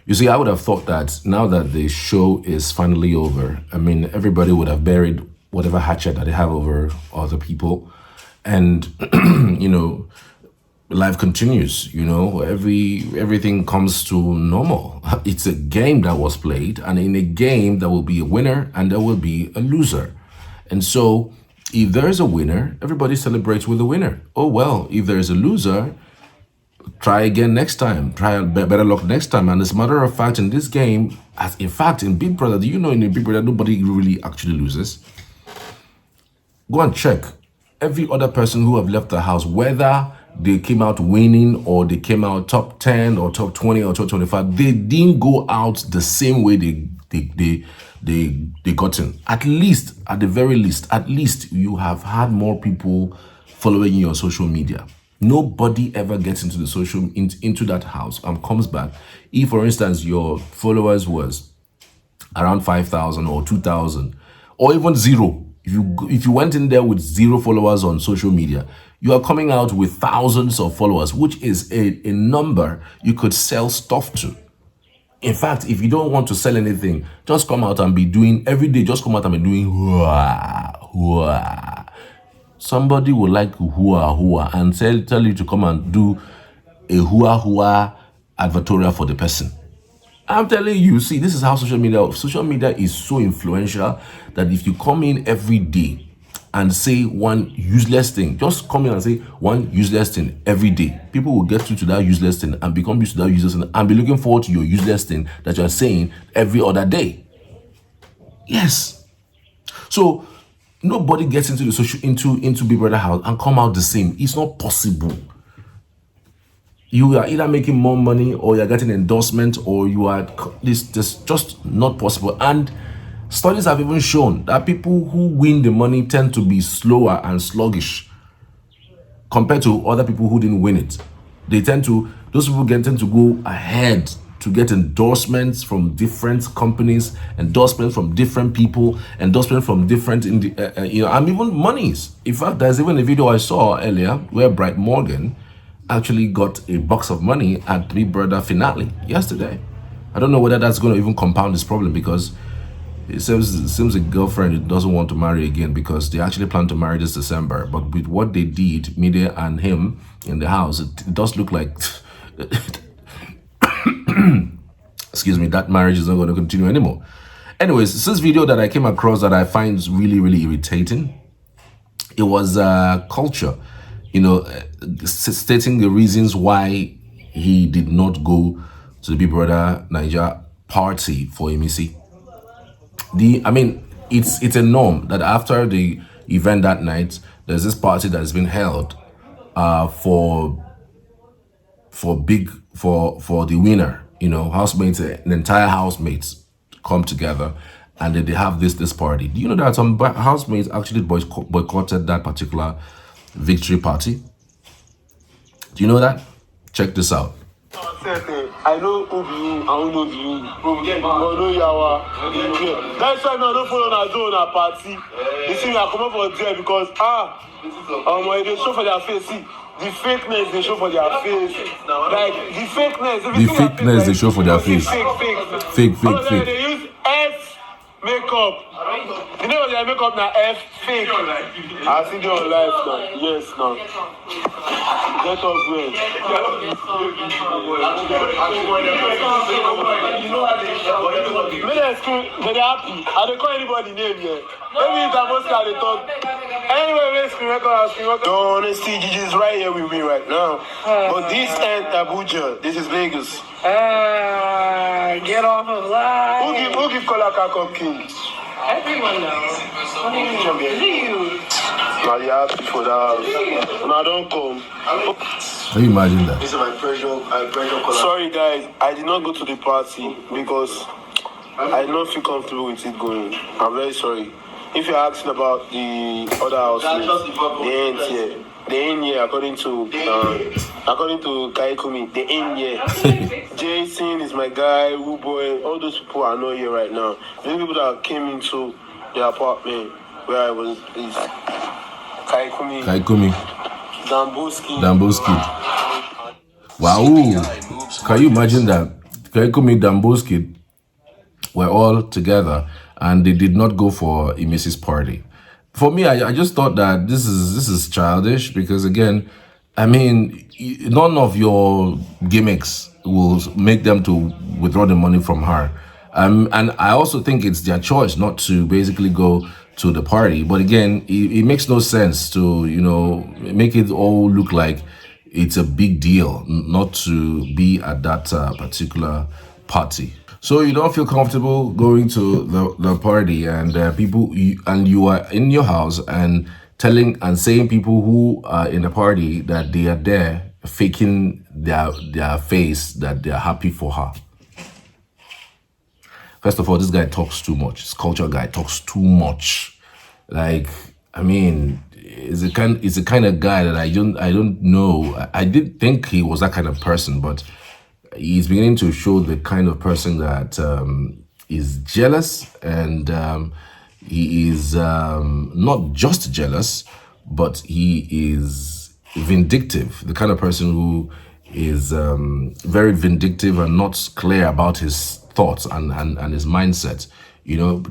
You see, I would have thought that now that the show is finally over, I mean, everybody would have buried whatever hatchet that they have over other people. And, life continues, everything comes to normal. It's a game that was played, and in a game there will be a winner and there will be a loser. And so if there is a winner, everybody celebrates with the winner. Oh well, if there is a loser, try again next time. Try better luck next time. And as a matter of fact, in this game, as in fact in Big Brother, do you know in Big Brother nobody really actually loses? Go and check every other person who have left the house, whether they came out winning or they came out top 10 or top 20 or top 25, they didn't go out the same way they got in. At least, at the very least, at least you have had more people following you on social media. Nobody ever gets into the into that house and comes back. If, for instance, your followers was around 5,000 or 2,000 or even zero, if you went in there with 0 followers on social media, you are coming out with thousands of followers, which is a number you could sell stuff to. In fact, if you don't want to sell anything, just come out and be doing every day. Just come out and be doing hua, hua. Somebody will like hua hua and tell you to come and do a hua hua advertorial for the person. I'm telling you, see, this is how social media is so influential that if you come in every day and say one useless thing, just come in and say one useless thing every day, people will get you to that useless thing and become used to that useless thing and be looking forward to your useless thing that you're saying every other day. Yes. So nobody gets into the into Big Brother house and come out the same. It's not possible. You are either making more money or you're getting endorsement or you are this just not possible. And studies have even shown that people who win the money tend to be slower and sluggish compared to other people who didn't win it. Those people tend to go ahead to get endorsements from different companies, endorsements from different people, endorsement from different, and even monies. In fact, there's even a video I saw earlier where Bright Morgan actually got a box of money at Big Brother finale yesterday. I don't know whether that's going to even compound this problem, because it seems a girlfriend doesn't want to marry again, because they actually plan to marry this December. But with what they did, Media and him in the house, it does look like excuse me, that marriage is not going to continue anymore. Anyways, this video that I came across that I find really, really irritating, it was Kulture, stating the reasons why he did not go to the Bbnaija party for Imisi. It's a norm that after the event that night, there's this party that has been held for the winner. Housemates, the entire housemates come together and then they have this party. Do you know that some housemates actually boycotted that particular victory party? Do you know that? Check this out. I know who be you, I don't know be you. That's why I don't follow on a party. You see, I come up for there because they show for their face. See, the fakeness they show for their face. Like the fakeness they show for their face. Fake. They use F makeup. You know what their makeup now? F fake. I see them on live now. Yes, now. Get us well. They're happy. I don't call anybody name here. Maybe it's a most they talk. Anyway, screen record. No, honestly, Gigi is right here with me right now. But this ain't Abuja. This is Vegas. Get off of live. Who give Kolaka Cup King? Everyone knows. You. Now you happy for that. Now don't come. Can you imagine that? This is my pressure. Sorry guys, I did not go to the party because I did not feel comfortable with it going. I'm very sorry. If you're asking about the other housemates, they ain't here according to Kaikumi, they ain't here. Jason is my guy, Woo Boy, all those people are not here right now. The people that came into the apartment where I was is Kaikumi. Damboski. Wow. Can you imagine that Kaikumi Dambo's kid were all together and they did not go for Imisi's party. For me, I just thought that this is childish because again, I mean, none of your gimmicks will make them to withdraw the money from her. And I also think it's their choice not to basically go to the party. But again, it makes no sense to, make it all look like it's a big deal not to be at that particular party. So you don't feel comfortable going to the party and you are in your house and telling and saying people who are in the party that they are there faking their face that they are happy for her. First of all, this guy talks too much. This culture guy talks too much. Like, I mean, it's the kind of guy that I don't know. I did think he was that kind of person, but he's beginning to show the kind of person that is jealous, and he is not just jealous, but he is vindictive. The kind of person who is very vindictive and not clear about his thoughts and his mindset.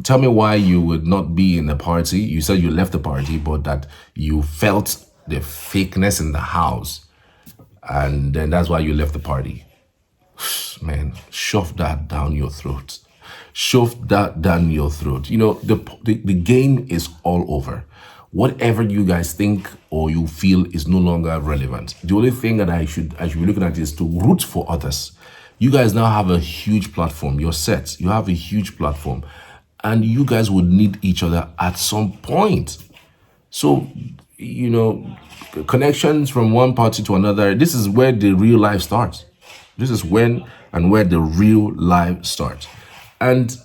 Tell me why you would not be in the party. You said you left the party, but that you felt the fakeness in the house, and then that's why you left the party. Man, shove that down your throat. Shove that down your throat. The game is all over. Whatever you guys think or you feel is no longer relevant. The only thing that I should be looking at is to root for others. You guys now have a huge platform. You're set. You have a huge platform. And you guys would need each other at some point. So, connections from one party to another, this is where the real life starts. This is when and where the real life starts. And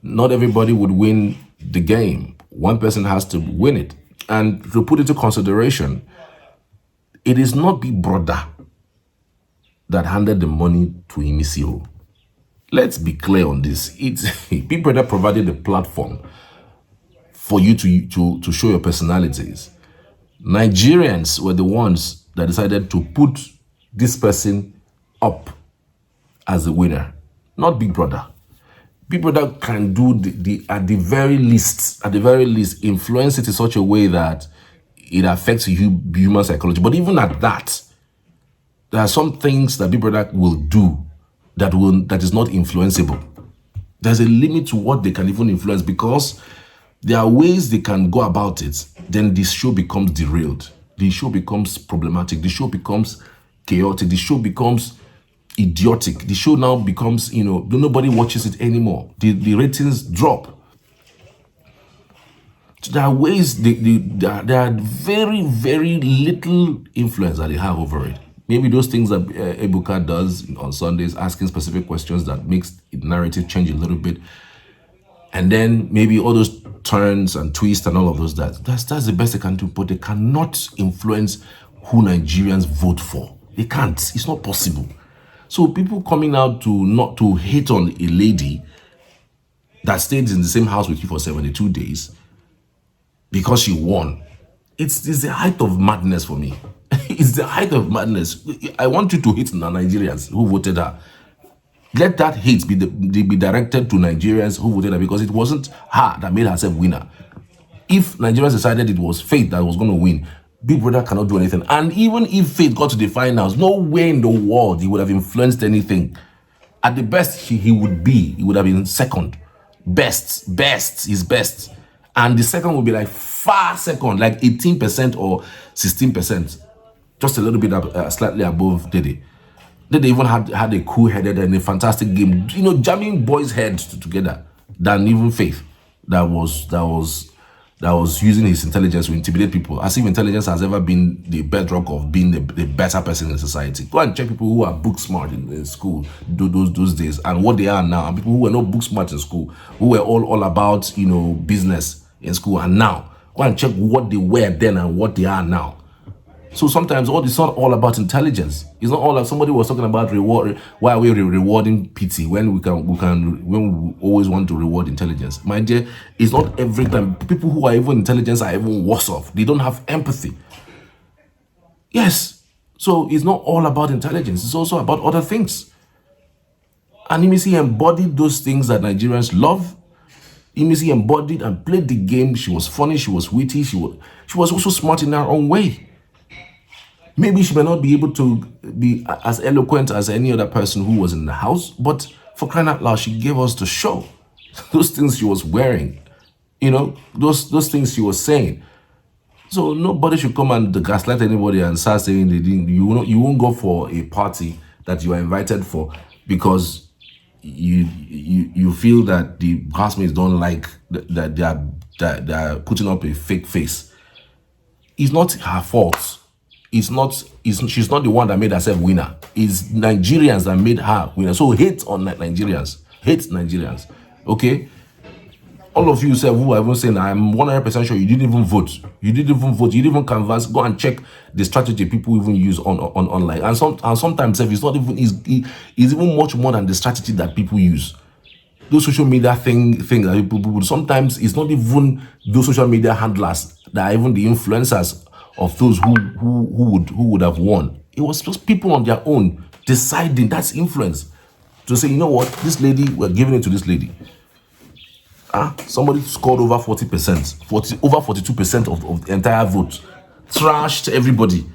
not everybody would win the game. One person has to win it. And to put into consideration, it is not Big Brother that handed the money to Imisi. Let's be clear on this. It's Big Brother provided the platform for you to show your personalities. Nigerians were the ones that decided to put this person up as a winner, not Big Brother. Big Brother can do at the very least, influence it in such a way that it affects human psychology. But even at that, there are some things that Big Brother will do that is not influenceable. There's a limit to what they can even influence because there are ways they can go about it. Then this show becomes derailed. The show becomes problematic. The show becomes chaotic. The show becomes idiotic. The show now becomes, nobody watches it anymore. The ratings drop. So there are ways, there are very, very little influence that they have over it. Maybe those things that Ebuka does on Sundays, asking specific questions that makes the narrative change a little bit. And then maybe all those turns and twists and all of those, that's the best they can do, but they cannot influence who Nigerians vote for. They can't. It's not possible. So people coming out not to hate on a lady that stayed in the same house with you for 72 days because she won, it's the height of madness for me. It's the height of madness. I want you to hate the Nigerians who voted her. Let that hate be directed to Nigerians who voted her because it wasn't her that made herself winner. If Nigerians decided it was Faith that was going to win, Big Brother cannot do anything. And even if Faith got to the finals, no way in the world he would have influenced anything. At the best, he would have been second. Best, his best. And the second would be like far second, like 18% or 16%. Just a little bit slightly above Dede. Dede even had a cool-headed and a fantastic game, jamming boys' heads together than even Faith that was using his intelligence to intimidate people, as if intelligence has ever been the bedrock of being the better person in society. Go and check people who are book smart in school those days and what they are now, and people who were not book smart in school, who were all about business in school, and now go and check what they were then and what they are now. So sometimes it's not all about intelligence. It's not all like somebody was talking about reward. Why are we rewarding pity when we always want to reward intelligence? My dear, it's not every time. People who are even intelligent are even worse off. They don't have empathy. Yes. So it's not all about intelligence. It's also about other things. And Imisi embodied those things that Nigerians love. Imisi embodied and played the game. She was funny. She was witty. She was also smart in her own way. Maybe she may not be able to be as eloquent as any other person who was in the house, but for crying out loud, she gave us the show. Those things she was wearing, those things she was saying. So nobody should come and gaslight anybody and start saying you won't go for a party that you are invited for because you feel that the housemates don't like that they are putting up a fake face. It's not her fault. She's not the one that made herself winner. It's Nigerians that made her winner. So hate on Nigerians. Hate Nigerians. Okay? All of you say who are even saying I'm 100% sure you didn't even vote. You didn't even vote. You didn't even canvass. Go and check the strategy people even use on online. And sometimes it's not even it's even much more than the strategy that people use. Those social media things that people sometimes it's not even those social media handlers that are even the influencers of those who would have won. It was just people on their own deciding. That's influence. To say, you know what, this lady, we're giving it to this lady. Somebody scored over 40%, over 42% of the entire vote, trashed everybody,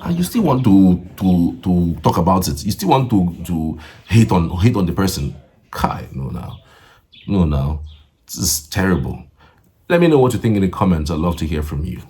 and you still want to talk about it. You still want to hate on the person. Kai, no now, this is terrible. Let me know what you think in the comments. I'd love to hear from you.